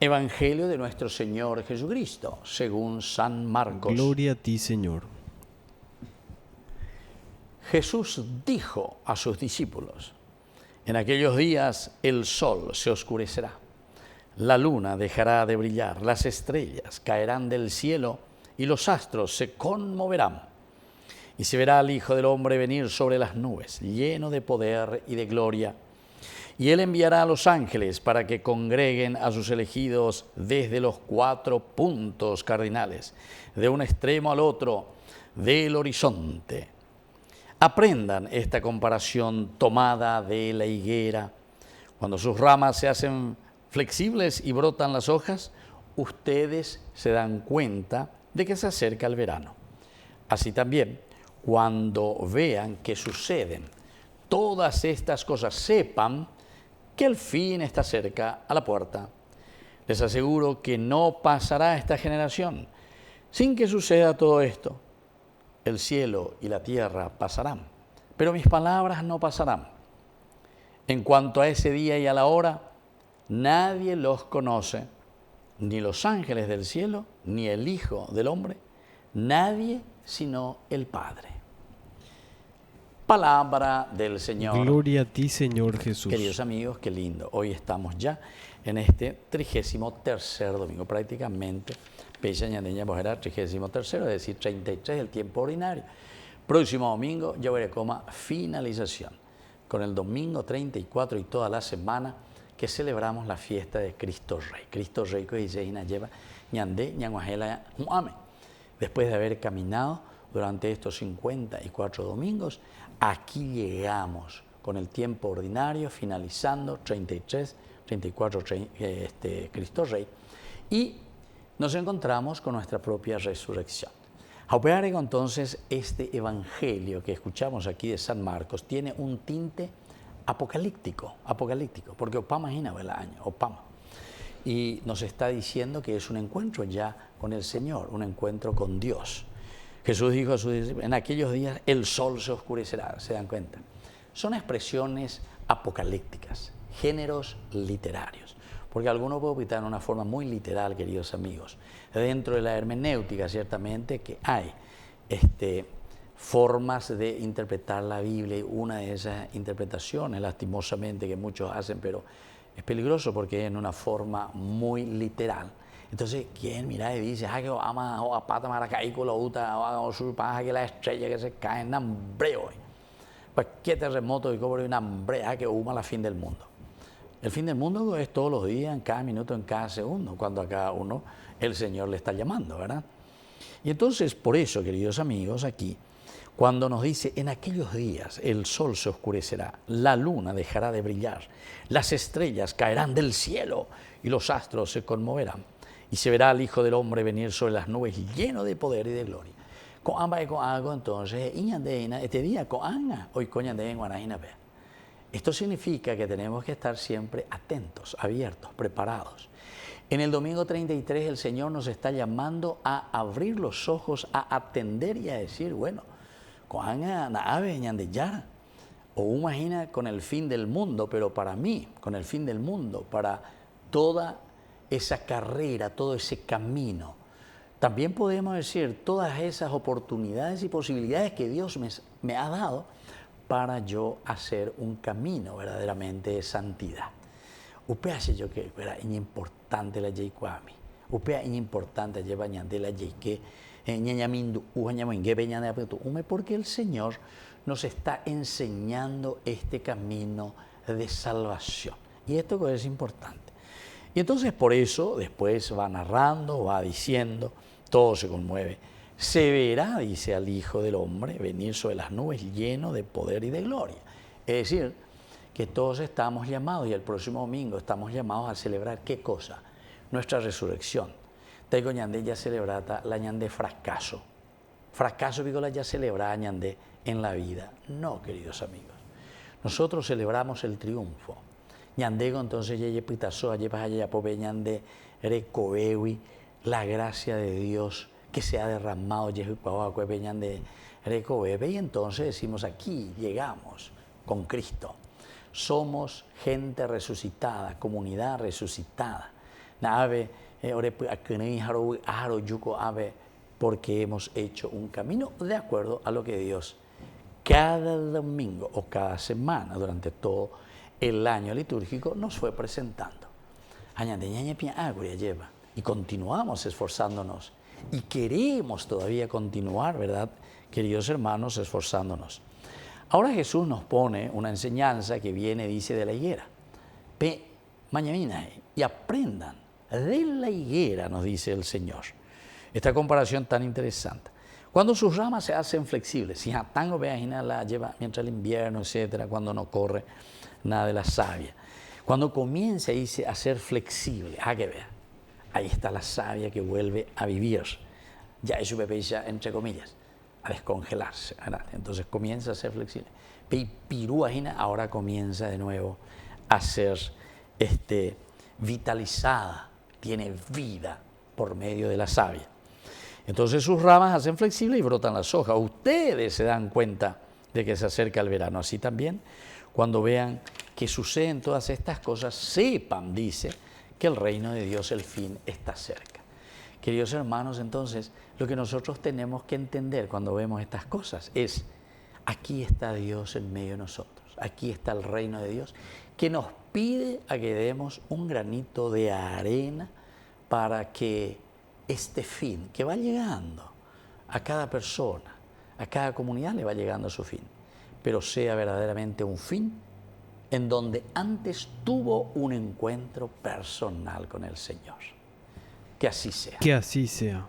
Evangelio de nuestro Señor Jesucristo, según San Marcos. Gloria a ti, Señor. Jesús dijo a sus discípulos: en aquellos días el sol se oscurecerá, la luna dejará de brillar, las estrellas caerán del cielo y los astros se conmoverán. Y se verá al Hijo del Hombre venir sobre las nubes, lleno de poder y de gloria. Y Él enviará a los ángeles para que congreguen a sus elegidos desde los 4 puntos cardinales, de un extremo al otro del horizonte. Aprendan esta comparación tomada de la higuera. Cuando sus ramas se hacen flexibles y brotan las hojas, ustedes se dan cuenta de que se acerca el verano. Así también, cuando vean que suceden todas estas cosas, sepan que el fin está cerca a la puerta. Les aseguro que no pasará esta generación sin que suceda todo esto. El cielo y la tierra pasarán, pero mis palabras no pasarán. En cuanto a ese día y a la hora, nadie los conoce, ni los ángeles del cielo, ni el Hijo del Hombre, nadie sino el Padre. Palabra del Señor. Gloria a ti, Señor Jesús. Queridos amigos, qué lindo. Hoy estamos ya en este 33º domingo, prácticamente. Era 33º, es decir, 33 del tiempo ordinario. Próximo domingo ya veré cómo finalización, con el domingo 34 y toda la semana que celebramos la fiesta de Cristo Rey. Cristo Rey que dice lleva ñandé ñanguajela muame. Después de haber caminado durante estos 54 domingos, aquí llegamos con el tiempo ordinario, finalizando 33, 34 Cristo Rey, y nos encontramos con nuestra propia resurrección. Ahora entonces este evangelio que escuchamos aquí de San Marcos tiene un tinte apocalíptico, porque Opama es el año, Opama. Y nos está diciendo que es un encuentro ya con el Señor, un encuentro con Dios. Jesús dijo a sus discípulos: en aquellos días el sol se oscurecerá, ¿se dan cuenta? Son expresiones apocalípticas, géneros literarios, porque algunos pueden opinar en una forma muy literal, queridos amigos. Dentro de la hermenéutica, ciertamente, que hay formas de interpretar la Biblia, y una de esas interpretaciones, lastimosamente, que muchos hacen, pero es peligroso porque es en una forma muy literal. Entonces, ¿quién mira y dice, que ama o apata maracaí con la uta, o su paja que la estrella que se cae en hambre hoy? Pues qué terremoto y cobre una hambre que huma la fin del mundo. El fin del mundo es todos los días, en cada minuto, en cada segundo, cuando a cada uno el Señor le está llamando, ¿verdad? Y entonces, por eso, queridos amigos, aquí, cuando nos dice, en aquellos días el sol se oscurecerá, la luna dejará de brillar, las estrellas caerán del cielo y los astros se conmoverán. Y se verá al Hijo del Hombre venir sobre las nubes lleno de poder y de gloria. Con ambas con algo entonces, este día con anga, hoy coñande en Guanajina. Esto significa que tenemos que estar siempre atentos, abiertos, preparados. En el domingo 33 el Señor nos está llamando a abrir los ojos, a atender y a decir, bueno, con anga naave ñande ya. O imagina con el fin del mundo, pero para mí, con el fin del mundo, para toda esa carrera, todo ese camino. También podemos decir todas esas oportunidades y posibilidades que Dios me ha dado para yo hacer un camino verdaderamente de santidad. Upea hace yo que era importante la ley cuami. Upea importante lleva ñande la ley que ñañamindu ujañamingue beñane porque el Señor nos está enseñando este camino de salvación. Y esto es importante. Y entonces por eso después va narrando, va diciendo, todo se conmueve. Se verá, dice, al Hijo del Hombre venir sobre las nubes lleno de poder y de gloria. Es decir, que todos estamos llamados, y el próximo domingo estamos llamados a celebrar ¿qué cosa? Nuestra resurrección. Tengo ñande ya celebrada la ñande fracaso. Fracaso digo la ya celebrada ñande en la vida. No, queridos amigos. Nosotros celebramos el triunfo. Ñandego entonces yeye pitazo aye paya pobe ñande recobewi la gracia de Dios que se ha derramado yehu pao cuebe ñande recobebe, y entonces decimos aquí llegamos con Cristo. Somos gente resucitada, comunidad resucitada. Nave, porque hemos hecho un camino de acuerdo a lo que Dios cada domingo o cada semana durante todo el año litúrgico nos fue presentando. Y continuamos esforzándonos y queremos todavía continuar, ¿verdad, queridos hermanos, esforzándonos? Ahora Jesús nos pone una enseñanza que viene, dice, de la higuera. Y aprendan de la higuera, nos dice el Señor. Esta comparación tan interesante. Cuando sus ramas se hacen flexibles, si tango la lleva mientras el invierno, etcétera, cuando no corre nada de la savia. Cuando comienza a ser flexible, que vea, ahí está la savia que vuelve a vivir. Ya es su bebé, ya, entre comillas, a descongelarse, ¿verdad? Entonces comienza a ser flexible. Pirúagina ahora comienza de nuevo a ser vitalizada, tiene vida por medio de la savia. Entonces sus ramas hacen flexible y brotan las hojas. Ustedes se dan cuenta de que se acerca el verano. Así también, cuando vean que suceden todas estas cosas, sepan, dice, que el reino de Dios, el fin, está cerca. Queridos hermanos, entonces, lo que nosotros tenemos que entender cuando vemos estas cosas es, aquí está Dios en medio de nosotros. Aquí está el reino de Dios, que nos pide a que demos un granito de arena para que este fin, que va llegando a cada persona, a cada comunidad le va llegando a su fin, pero sea verdaderamente un fin en donde antes tuvo un encuentro personal con el Señor. Que así sea. Que así sea.